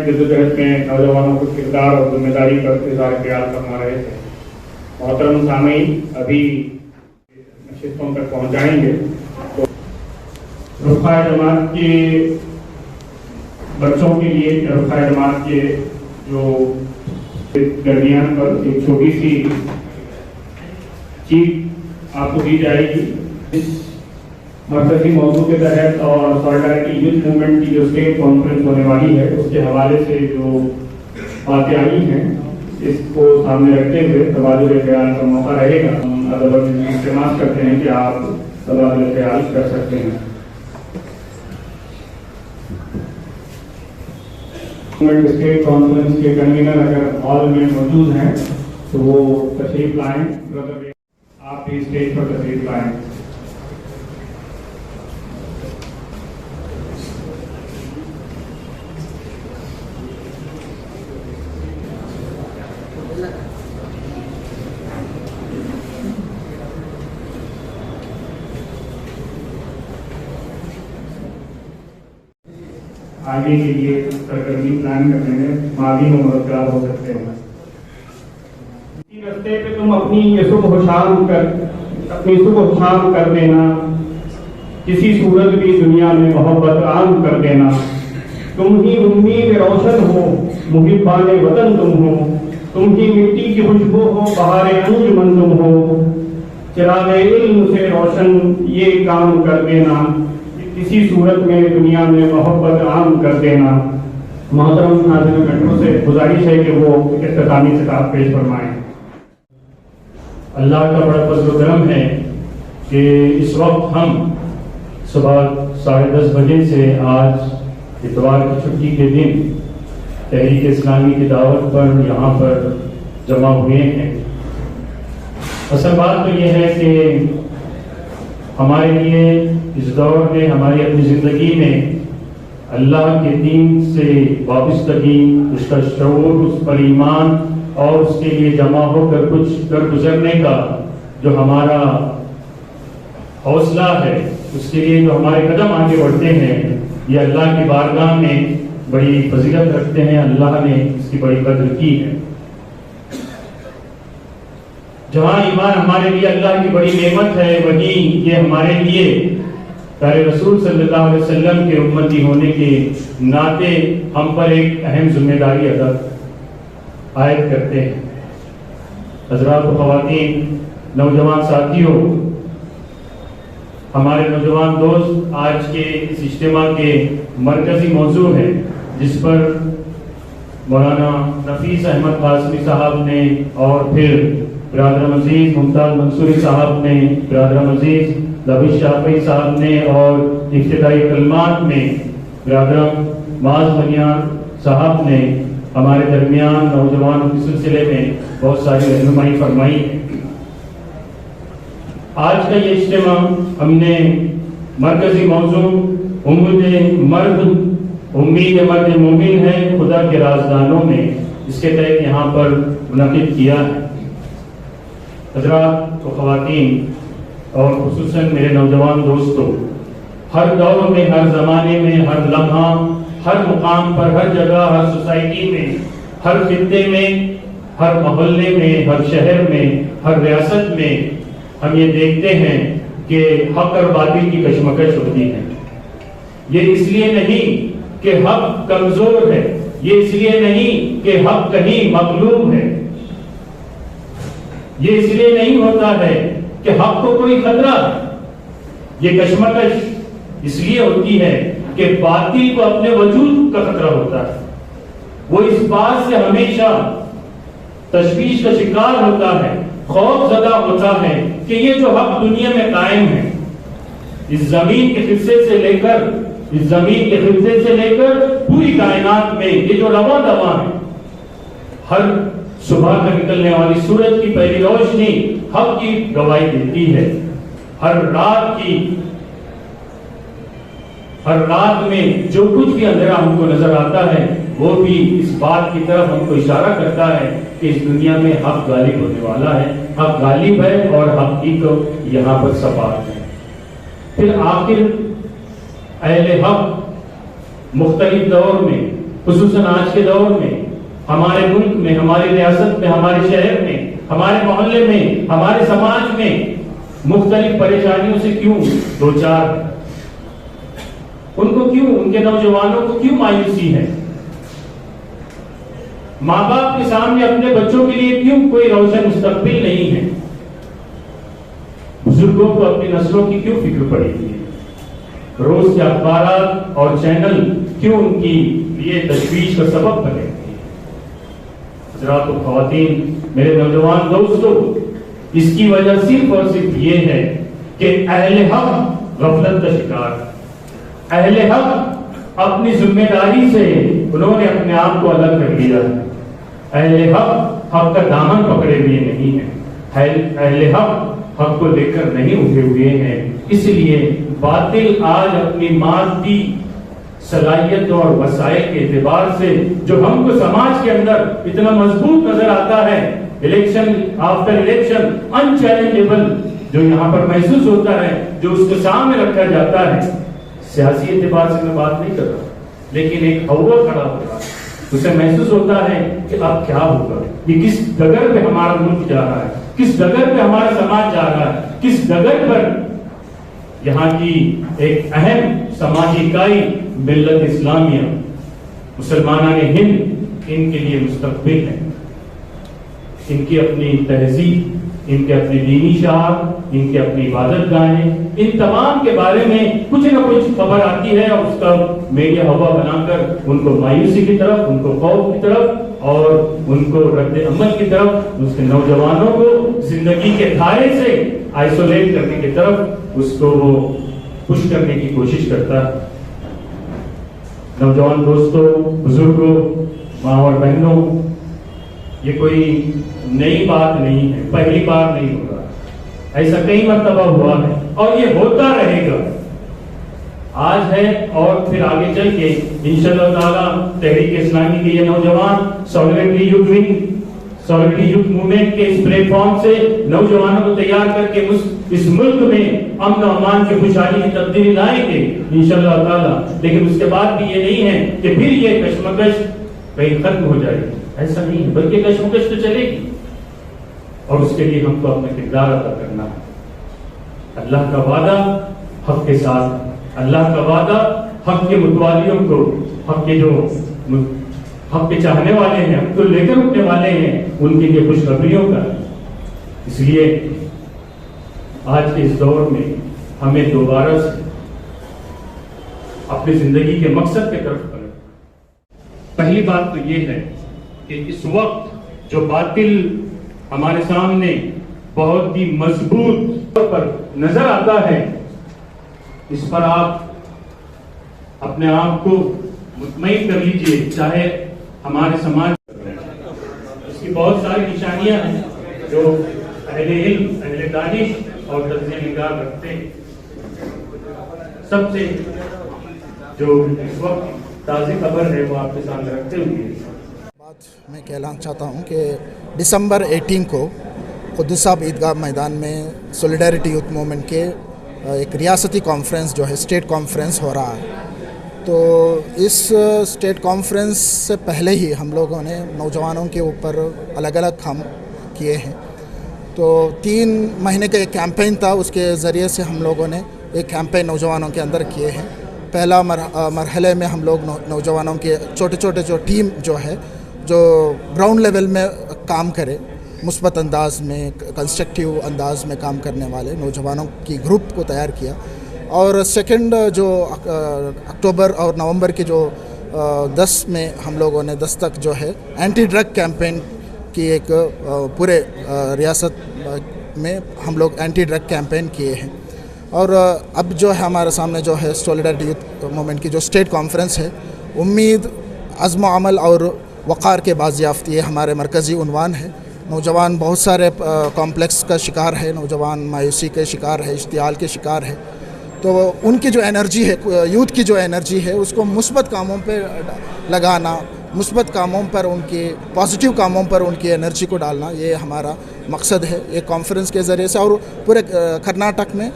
جدوجہد میں نوجوانوں کو کردار اور ذمہ داری پر اظہار خیال فرما رہے تھے۔ محترم سامعین، ابھی نشستوں تک پہنچائیں گے تو رفقۂ جماعت کے بچوں کے لیے رفقۂ جماعت کے جو درمیان پر ایک چھوٹی سی چیز آپ کو دی جائے گی۔ اس مرکزی موضوع کے تحت اور سالیڈارٹی یوتھ موومنٹ کی جو اسٹیٹ کانفرنس ہونے والی ہے اس کے حوالے سے جو باتیں آئی ہیں اس کو سامنے رکھتے ہوئے تبادلۂ خیال کا موقع رہے گا۔ ہم ادب التماس کرتے ہیں کہ آپ تبادلۂ خیال کر سکتے ہیں۔ اسٹیٹ کانفرنس کے کنوینر اگر ہال میں موجود ہیں تو وہ تشریف لائیں، آپ بھی اسٹیج پر تشریف لائیں۔ آگے کے لیے سرگرمی پلان کرنے میں ماضی میں مددگار ہو سکتے ہیں۔ اسی راستے پہ تم اپنی صبح شام کر دینا، کسی صورت بھی دنیا میں محبت عام کر دینا۔ تم ہی امید روشن ہو، محبان وطن تم ہو، تم ہی مٹی کی خوشبو ہو، بہار انجمن تم ہو۔ چراغ علم سے روشن یہ کام کر دینا، کسی صورت میں دنیا میں محبت عام کر دینا۔ محترم ناظرین میٹرو سے گزارش ہے کہ وہ اختتامی خطاب پیش فرمائیں۔ اللہ کا بڑا فضل و کرم ہے کہ اس وقت ہم صبح 10:30 بجے سے آج اتوار کی چھٹی کے دن تحریک اسلامی کی دعوت پر یہاں پر جمع ہوئے ہیں۔ اصل بات تو یہ ہے کہ ہمارے لیے اس دور میں ہماری اپنی زندگی میں اللہ کے دین سے وابستگی، اس کا شعور، اس پر ایمان اور اس کے لیے جمع ہو کر کچھ کر گزرنے کا جو ہمارا حوصلہ ہے، اس کے لیے جو ہمارے قدم آگے بڑھتے ہیں، یہ اللہ کی بارگاہ میں بڑی فضیلت رکھتے ہیں۔ اللہ نے اس کی بڑی قدر کی ہے۔ جہاں ایمان ہمارے لیے اللہ کی بڑی نعمت ہے، وہیں یہ ہمارے لیے پیارے رسول صلی اللہ علیہ وسلم کے امتی ہونے کے ناطے ہم پر ایک اہم ذمہ داری ادا عائد کرتے ہیں۔ حضرات و خواتین، نوجوان ساتھیوں، ہمارے نوجوان دوست آج کے اس اجتماع کے مرکزی موضوع ہے، جس پر مولانا نفیس احمد قاسمی صاحب نے اور پھر برادر عزیز ممتاز منصوری صاحب نے، برادر عزیز لبیش شافعی صاحب نے، اور ابتدائی کلمات میں برادر معاذ بنیان صاحب نے ہمارے درمیان نوجوانوں کے سلسلے میں بہت ساری رہنمائی فرمائی ہے۔ آج کا یہ اجتماع ہم نے مرکزی موضوع امید مرد مومن ہے خدا کے رازدانوں میں، اس کے تحت یہاں پر منعقد کیا ہے۔ حضرات و خواتین اور خصوصاً میرے نوجوان دوستوں، ہر دور میں، ہر زمانے میں، ہر لمحہ، ہر مقام پر، ہر جگہ، ہر سوسائٹی میں، ہر خطے میں، ہر محلے میں، ہر شہر میں، ہر ریاست میں ہم یہ دیکھتے ہیں کہ حق اور باطل کی کشمکش ہوتی ہے۔ یہ اس لیے نہیں کہ حق کمزور ہے، یہ اس لیے نہیں کہ حق کہیں مغلوب ہے، یہ اس لیے نہیں ہوتا ہے کہ حق کو کوئی خطرہ ہے۔ یہ کشمکش اس لیے ہوتی ہے کہ باطل کو اپنے وجود کا خطرہ ہوتا ہے۔ وہ اس بات سے ہمیشہ تشویش کا شکار ہوتا ہے، خوف زدہ ہوتا ہے کہ یہ جو حق دنیا میں قائم ہے، اس زمین کے حصے سے لے کر پوری کائنات میں یہ جو رواں دواں ہے، ہر صبح میں نکلنے والی سورج کی پہلی روشنی حق کی گواہی دیتی ہے۔ ہر رات میں جو کچھ بھی اندھیرا ہم کو نظر آتا ہے، وہ بھی اس بات کی طرف ہم کو اشارہ کرتا ہے کہ اس دنیا میں حق غالب ہونے والا ہے، حق غالب ہے اور حق کی تو یہاں پر ثبات ہے۔ پھر آخر اہل حق مختلف دور میں خصوصاً آج کے دور میں ہمارے ملک میں، ہماری ریاست میں، ہمارے شہر میں، ہمارے محلے میں، ہمارے سماج میں مختلف پریشانیوں سے کیوں دو چار ہیں؟ ان کو کیوں، ان کے نوجوانوں کو کیوں مایوسی ہے؟ ماں باپ کے سامنے اپنے بچوں کے لیے کیوں کوئی روشن مستقبل نہیں ہے؟ بزرگوں کو اپنی نسلوں کی کیوں فکر پڑی ہوئی ہے؟ روز کے اخبارات اور چینل کیوں ان کی لیے تشویش کا سبب بنے ہوئے ہیں؟ حضرات و خواتین، میرے نوجوان دوستو، اس کی وجہ صرف اور صرف یہ ہے کہ اہل حق غفلت کا شکار، اہل حق اپنی ذمہ داری سے انہوں نے اپنے آپ کو الگ کر لیا ہے۔ اہل حق حق کا دامن پکڑے ہوئے نہیں ہیں، اہل حق حق کو لے کر نہیں اٹھے ہوئے ہیں۔ اس لیے باطل آج اپنی مادی صلاحیت اور وسائل کے اعتبار سے جو ہم کو سماج کے اندر اتنا مضبوط نظر آتا ہے، الیکشن آفٹر الیکشن انچیلنجیبل جو یہاں پر محسوس ہوتا ہے، جو اس کے سامنے رکھا جاتا ہے، سیاسی اعتبار سے میں بات نہیں کر رہا، لیکن ایک ہوا کھڑا ہوگا، اسے محسوس ہوتا ہے کہ اب کیا ہوگا، یہ کس ڈگر پہ ہمارا ملک جا رہا ہے، کس ڈگر پہ ہمارا سماج جا رہا ہے، کس ڈگر پر یہاں کی ایک اہم سماجی اکائی ملت اسلامیہ، مسلمانان ہند، ان کے لیے مستقبل ہے، ان کی اپنی تہذیب، ان کے اپنی دینی شعار، ان کے اپنی عبادت گاہیں، ان تمام کے بارے میں کچھ نہ کچھ خبر آتی ہے اور اس کا میڈیا ہوا بنا کر ان کو مایوسی کی طرف، ان کو خوف کی طرف اور ان کو رد عمل کی طرف، اس کے نوجوانوں کو زندگی کے دھارے سے آئسولیٹ کرنے کی طرف اس کو وہ پش کرنے کی کوشش کرتا ہے۔ نوجوان دوستوں، بزرگوں، ماں اور بہنوں، یہ کوئی نئی بات نہیں ہے، پہلی بار نہیں ہو رہا، ایسا کئی مرتبہ ہوا ہے اور یہ ہوتا رہے گا۔ آج ہے اور پھر آگے چل کے انشاءاللہ تعالی تحریک اسلامی کے یہ نوجوان سالیڈریٹی یوتھ ونگ، سالیڈریٹی یوتھ موومنٹ کے اس پلیٹ فارم سے نوجوانوں کو تیار کر کے اس ملک میں امن و امان کی خوشحالی کی تبدیلی لائیں گے انشاءاللہ تعالی۔ لیکن اس کے بعد بھی یہ نہیں ہے کہ پھر یہ کشمکش کہیں ختم ہو جائے گی، ایسا نہیں ہے، بلکہ کشمکش تو چلے گی اور اس کے لیے ہم کو اپنا کردار ادا کرنا ہے۔ اللہ کا وعدہ حق کے ساتھ، اللہ کا وعدہ حق کے متوالیوں کو، حق کے جو حق کے چاہنے والے ہیں، حق کو لے کر اٹھنے والے ہیں، ان کے لیے خوشخبریوں کا۔ اس لیے آج کے اس دور میں ہمیں دوبارہ سے اپنی زندگی کے مقصد کی طرف بڑھنا۔ پہلی بات تو یہ ہے کہ اس وقت جو باطل ہمارے سامنے بہت ہی مضبوط طور پر نظر آتا ہے، اس پر آپ اپنے آپ کو مطمئن کر لیجئے، چاہے ہمارے سماج اس کی بہت ساری نشانیاں ہیں جو اہل علم، اہل دانش اور تجزیہ نگار رکھتے ہیں۔ سب سے جو اس وقت تازی خبر ہے وہ آپ کے سامنے رکھتے ہوئے بات میں کہنا چاہتا ہوں کہ دسمبر 18 کو قدس صاحب عیدگاہ میدان میں سولیڈیرٹی یوتھ موومنٹ کے ایک ریاستی کانفرنس جو ہے اسٹیٹ کانفرنس ہو رہا ہے۔ تو اس اسٹیٹ کانفرنس سے پہلے ہی ہم لوگوں نے نوجوانوں کے اوپر الگ الگ کام کیے ہیں۔ تو 3 مہینے کا ایک کیمپین تھا، اس کے ذریعے سے ہم لوگوں نے ایک کیمپین نوجوانوں کے اندر کیے ہیں۔ پہلا مرحلے میں ہم لوگ نوجوانوں کے چھوٹے چھوٹے جو ٹیم جو ہے جو گراؤنڈ لیول میں کام کرے، مثبت انداز میں، کنسٹرکٹیو انداز میں کام کرنے والے نوجوانوں کی گروپ کو تیار کیا۔ اور سیکنڈ جو اکتوبر اور نومبر کے جو 10 میں ہم لوگوں نے 10 تک جو ہے اینٹی ڈرگ کیمپین کی ایک پورے ریاست میں ہم لوگ اینٹی ڈرگ کیمپین کیے ہیں۔ اور اب جو ہے ہمارے سامنے جو ہے سولیڈیرٹی یوتھ موومنٹ کی جو اسٹیٹ کانفرنس ہے، امید، عزم و عمل اور وقار کے بازیافتی، یہ ہمارے مرکزی عنوان ہے۔ نوجوان بہت سارے کمپلیکس کا شکار ہے، نوجوان مایوسی کے شکار ہے، اشتعال کے شکار ہے۔ تو ان کی جو انرجی ہے، یوتھ کی جو انرجی ہے، اس کو مثبت کاموں پہ لگانا، مثبت کاموں پر ان کی پازیٹیو کاموں پر ان کی انرجی کو ڈالنا، یہ ہمارا مقصد ہے ایک کانفرنس کے ذریعے سے۔ اور پورے کرناٹک میں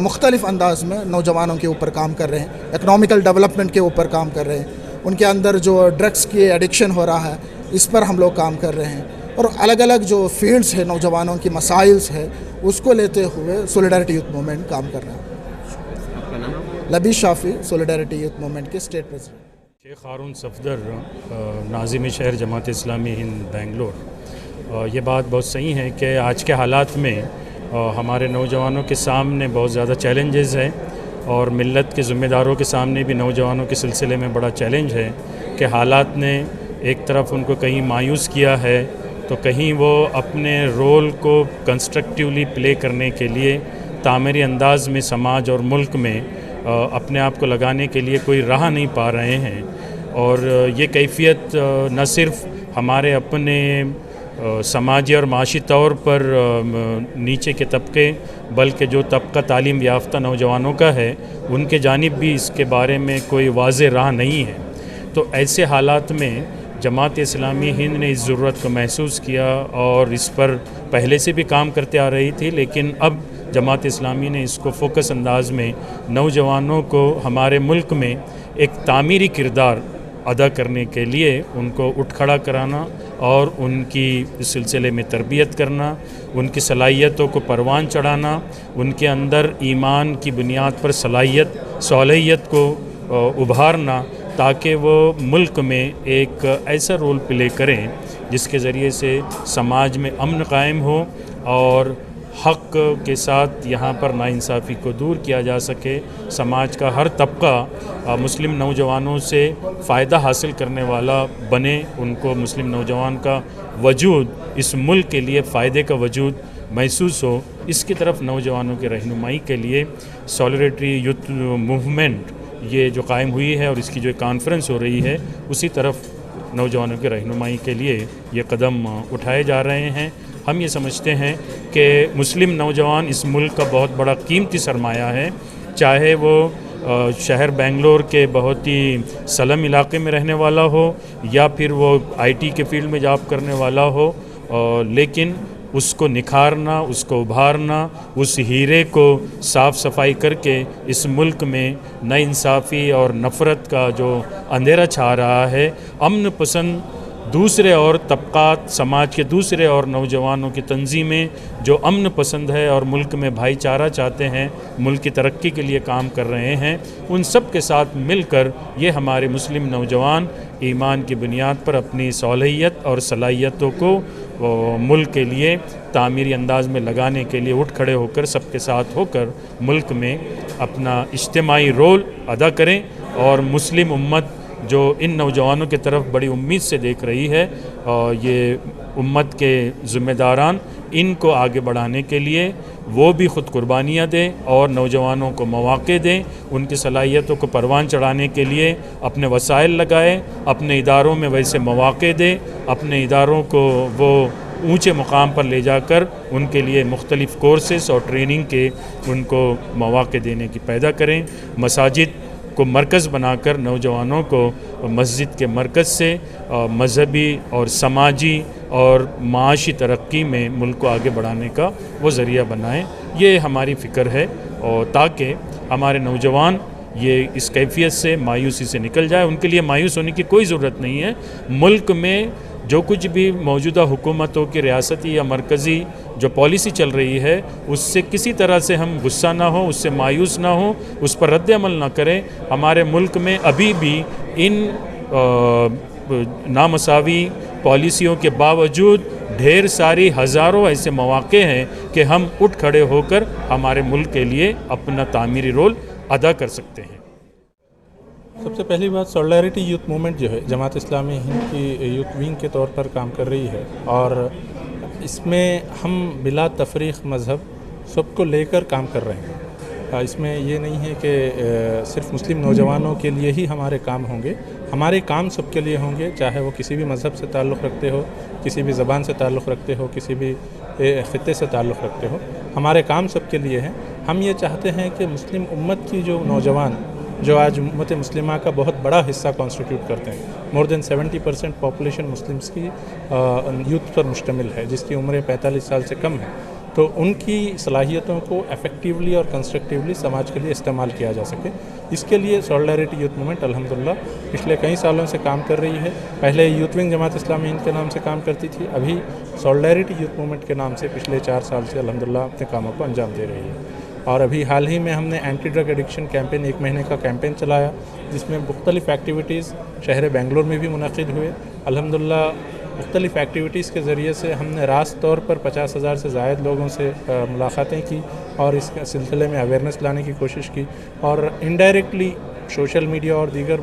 مختلف انداز میں نوجوانوں کے اوپر کام کر رہے ہیں، اکنامیکل ڈیولپمنٹ کے اوپر کام کر رہے ہیں، ان کے اندر جو ڈرگس کی ایڈکشن ہو رہا ہے اس پر ہم لوگ کام کر رہے ہیں، اور الگ الگ جو فیلڈز ہے نوجوانوں کی مسائلز ہے اس کو لیتے ہوئے سولیڈیرٹی یوتھ موومنٹ کام کر رہے ہیں۔ لبیب شافی، سولیڈیرٹی یوتھ موومنٹ کے اسٹیٹ پریزیڈنٹ۔ شیخ ہارون صفدر، ناظم شہر جماعت اسلامی ہند بنگلور۔ یہ بات بہت صحیح ہے کہ آج کے حالات میں ہمارے نوجوانوں کے سامنے بہت زیادہ چیلنجز ہیں، اور ملت کے ذمہ داروں کے سامنے بھی نوجوانوں کے سلسلے میں بڑا چیلنج ہے کہ حالات نے ایک طرف ان کو کہیں مایوس کیا ہے تو کہیں وہ اپنے رول کو کنسٹرکٹیولی پلے کرنے کے لیے تعمیری انداز میں سماج اور ملک میں اپنے آپ کو لگانے کے لیے کوئی راہ نہیں پا رہے ہیں۔ اور یہ کیفیت نہ صرف ہمارے اپنے سماجی اور معاشی طور پر نیچے کے طبقے بلکہ جو طبقہ تعلیم یافتہ نوجوانوں کا ہے ان کے جانب بھی اس کے بارے میں کوئی واضح راہ نہیں ہے۔ تو ایسے حالات میں جماعت اسلامی ہند نے اس ضرورت کو محسوس کیا اور اس پر پہلے سے بھی کام کرتے آ رہی تھی، لیکن اب جماعت اسلامی نے اس کو فوکس انداز میں نوجوانوں کو ہمارے ملک میں ایک تعمیری کردار ادا کرنے کے لیے ان کو اٹھ کھڑا کرانا اور ان کی اس سلسلے میں تربیت کرنا، ان کی صلاحیتوں کو پروان چڑھانا، ان کے اندر ایمان کی بنیاد پر صلاحیت کو ابھارنا، تاکہ وہ ملک میں ایک ایسا رول پلے کریں جس کے ذریعے سے سماج میں امن قائم ہو اور حق کے ساتھ یہاں پر ناانصافی کو دور کیا جا سکے، سماج کا ہر طبقہ مسلم نوجوانوں سے فائدہ حاصل کرنے والا بنے، ان کو مسلم نوجوان کا وجود اس ملک کے لیے فائدے کا وجود محسوس ہو۔ اس کی طرف نوجوانوں کی رہنمائی کے لیے سولیڈیرٹی یوتھ موومنٹ یہ جو قائم ہوئی ہے اور اس کی جو کانفرنس ہو رہی ہے اسی طرف نوجوانوں کی رہنمائی کے لیے یہ قدم اٹھائے جا رہے ہیں۔ ہم یہ سمجھتے ہیں کہ مسلم نوجوان اس ملک کا بہت بڑا قیمتی سرمایہ ہے، چاہے وہ شہر بنگلور کے بہت ہی سلم علاقے میں رہنے والا ہو یا پھر وہ آئی ٹی کے فیلڈ میں جاب کرنے والا ہو، لیکن اس کو نکھارنا، اس کو ابھارنا، اس ہیرے کو صاف صفائی کر کے اس ملک میں ناانصافی اور نفرت کا جو اندھیرا چھا رہا ہے، امن پسند دوسرے اور طبقات، سماج کے دوسرے اور نوجوانوں کی تنظیمیں جو امن پسند ہے اور ملک میں بھائی چارہ چاہتے ہیں، ملک کی ترقی کے لیے کام کر رہے ہیں، ان سب کے ساتھ مل کر یہ ہمارے مسلم نوجوان ایمان کی بنیاد پر اپنی صلاحیت اور صلاحیتوں کو ملک کے لیے تعمیری انداز میں لگانے کے لیے اٹھ کھڑے ہو کر سب کے ساتھ ہو کر ملک میں اپنا اجتماعی رول ادا کریں، اور مسلم امت جو ان نوجوانوں کی طرف بڑی امید سے دیکھ رہی ہے، یہ امت کے ذمہ داران ان کو آگے بڑھانے کے لیے وہ بھی خود قربانیاں دیں اور نوجوانوں کو مواقع دیں، ان کی صلاحیتوں کو پروان چڑھانے کے لیے اپنے وسائل لگائیں، اپنے اداروں میں ویسے مواقع دیں، اپنے اداروں کو وہ اونچے مقام پر لے جا کر ان کے لیے مختلف کورسز اور ٹریننگ کے ان کو مواقع دینے کی پیدا کریں، مساجد کو مرکز بنا کر نوجوانوں کو مسجد کے مرکز سے مذہبی اور سماجی اور معاشی ترقی میں ملک کو آگے بڑھانے کا وہ ذریعہ بنائیں۔ یہ ہماری فکر ہے، اور تاکہ ہمارے نوجوان یہ اس کیفیت سے مایوسی سے نکل جائے۔ ان کے لیے مایوس ہونے کی کوئی ضرورت نہیں ہے۔ ملک میں جو کچھ بھی موجودہ حکومتوں کی ریاستی یا مرکزی جو پالیسی چل رہی ہے اس سے کسی طرح سے ہم غصہ نہ ہوں، اس سے مایوس نہ ہوں، اس پر رد عمل نہ کریں۔ ہمارے ملک میں ابھی بھی ان نامساوی پالیسیوں کے باوجود ڈھیر ساری ہزاروں ایسے مواقع ہیں کہ ہم اٹھ کھڑے ہو کر ہمارے ملک کے لیے اپنا تعمیری رول ادا کر سکتے ہیں۔ سب سے پہلی بات، سولیڈیرٹی یوتھ موومنٹ جو ہے جماعت اسلامی ہند کی یوتھ ونگ کے طور پر کام کر رہی ہے، اور اس میں ہم بلا تفریق مذہب سب کو لے کر کام کر رہے ہیں۔ اس میں یہ نہیں ہے کہ صرف مسلم نوجوانوں کے لیے ہی ہمارے کام ہوں گے، ہمارے کام سب کے لیے ہوں گے، چاہے وہ کسی بھی مذہب سے تعلق رکھتے ہو، کسی بھی زبان سے تعلق رکھتے ہو، کسی بھی خطے سے تعلق رکھتے ہو، ہمارے کام سب کے لیے ہیں۔ ہم یہ چاہتے ہیں کہ مسلم امت کی جو نوجوان جو آج امت مسلمہ کا بہت بڑا حصہ کانسٹیٹیوٹ کرتے ہیں، مور دین 70% پاپولیشن مسلمس کی یوتھ پر مشتمل ہے، جس کی عمریں 45 سال سے کم ہے۔ تو ان کی صلاحیتوں کو افیکٹیولی اور کنسٹرکٹیولی سماج کے لیے استعمال کیا جا سکے. اس کے لیے سولیڈیرٹی یوتھ موومنٹ الحمدللہ پچھلے کئی سالوں سے کام کر رہی ہے. پہلے یوتھ ونگ جماعت اسلامی ہند کے نام سے کام کرتی تھی, ابھی سولیڈیرٹی یوتھ موومنٹ کے نام سے پچھلے 4 سال سے الحمدللہ اپنے کاموں کو انجام دے رہی ہے. اور ابھی حال ہی میں ہم نے اینٹی ڈرگ ایڈکشن کیمپین 1 مہینے کا کیمپین چلایا, جس میں مختلف ایکٹیویٹیز شہر بنگلور میں بھی منعقد ہوئے. الحمدللہ مختلف ایکٹیویٹیز کے ذریعے سے ہم نے راست طور پر 50,000 سے زائد لوگوں سے ملاقاتیں کی اور اس سلسلے میں اویئرنیس لانے کی کوشش کی, اور انڈائریکٹلی سوشل میڈیا اور دیگر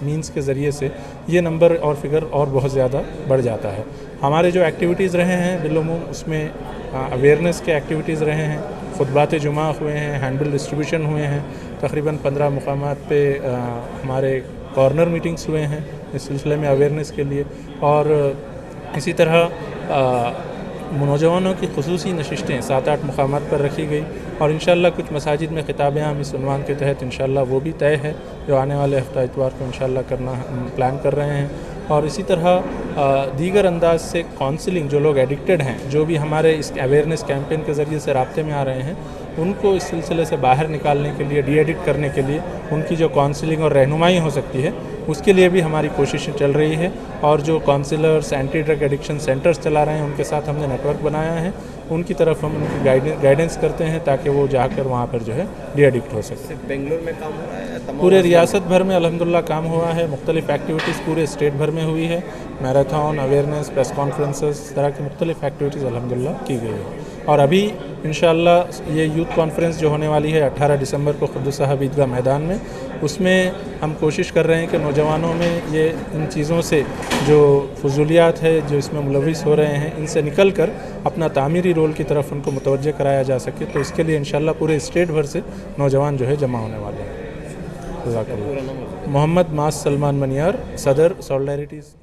مینز کے ذریعے سے یہ نمبر اور فگر اور بہت زیادہ بڑھ جاتا ہے. ہمارے جو ایکٹیویٹیز رہے ہیں بالعموم اس میں اویئرنیس کے ایکٹیویٹیز رہے ہیں, خطبات جمعہ ہوئے ہیں, ہینڈبل ڈسٹریبیوشن ہوئے ہیں, تقریباً 15 مقامات پہ ہمارے کارنر میٹنگز ہوئے ہیں اس سلسلے میں اویئرنیس کے لیے, اور اسی طرح نوجوانوں کی خصوصی نشستیں 7-8 مقامات پر رکھی گئی, اور انشاءاللہ کچھ مساجد میں خطاب عام اس عنوان کے تحت انشاءاللہ وہ بھی طے ہے جو آنے والے ہفتہ اتوار کو انشاءاللہ کرنا پلان کر رہے ہیں. اور اسی طرح دیگر انداز سے کاؤنسلنگ, جو لوگ ایڈکٹڈ ہیں, جو بھی ہمارے اس اویئرنیس کیمپین کے ذریعے سے رابطے میں آ رہے ہیں, ان کو اس سلسلے سے باہر نکالنے کے لیے, ڈی ایڈکٹ کرنے کے لیے ان کی جو کاؤنسلنگ اور رہنمائی ہو سکتی ہے اس کے لیے بھی ہماری کوششیں چل رہی ہے. اور جو counsellors anti drug addiction centres چلا رہے ہیں ان کے ساتھ ہم نے نیٹ ورک بنایا ہے, ان کی طرف ہم ان کی گائیڈنس کرتے ہیں تاکہ وہ جا کر وہاں پر جو ہے ڈی ایڈکٹ ہو سکے. بنگلور میں کام ہو رہا ہے, پورے ریاست بھر میں الحمدللہ کام ہوا ہے, مختلف ایکٹیویٹیز پورے اسٹیٹ بھر میں ہوئی ہے, میراتھن, اویئرنیس, پریس کانفرنسز, اس طرح کی مختلف ایکٹیویٹیز الحمدللہ کی گئی ہے. اور ابھی انشاءاللہ یہ یوتھ کانفرنس جو ہونے والی ہے 18 دسمبر کو قدس صاحب عیدگاہ میدان میں, اس میں ہم کوشش کر رہے ہیں کہ نوجوانوں میں یہ ان چیزوں سے جو فضولیات ہے جو اس میں ملوث ہو رہے ہیں ان سے نکل کر اپنا تعمیری رول کی طرف ان کو متوجہ کرایا جا سکے. تو اس کے لیے انشاءاللہ پورے اسٹیٹ بھر سے نوجوان جو ہے جمع ہونے والے ہیں. جزاک اللہ. محمد ماس سلمان منیار, صدر سولیڈیریٹیز.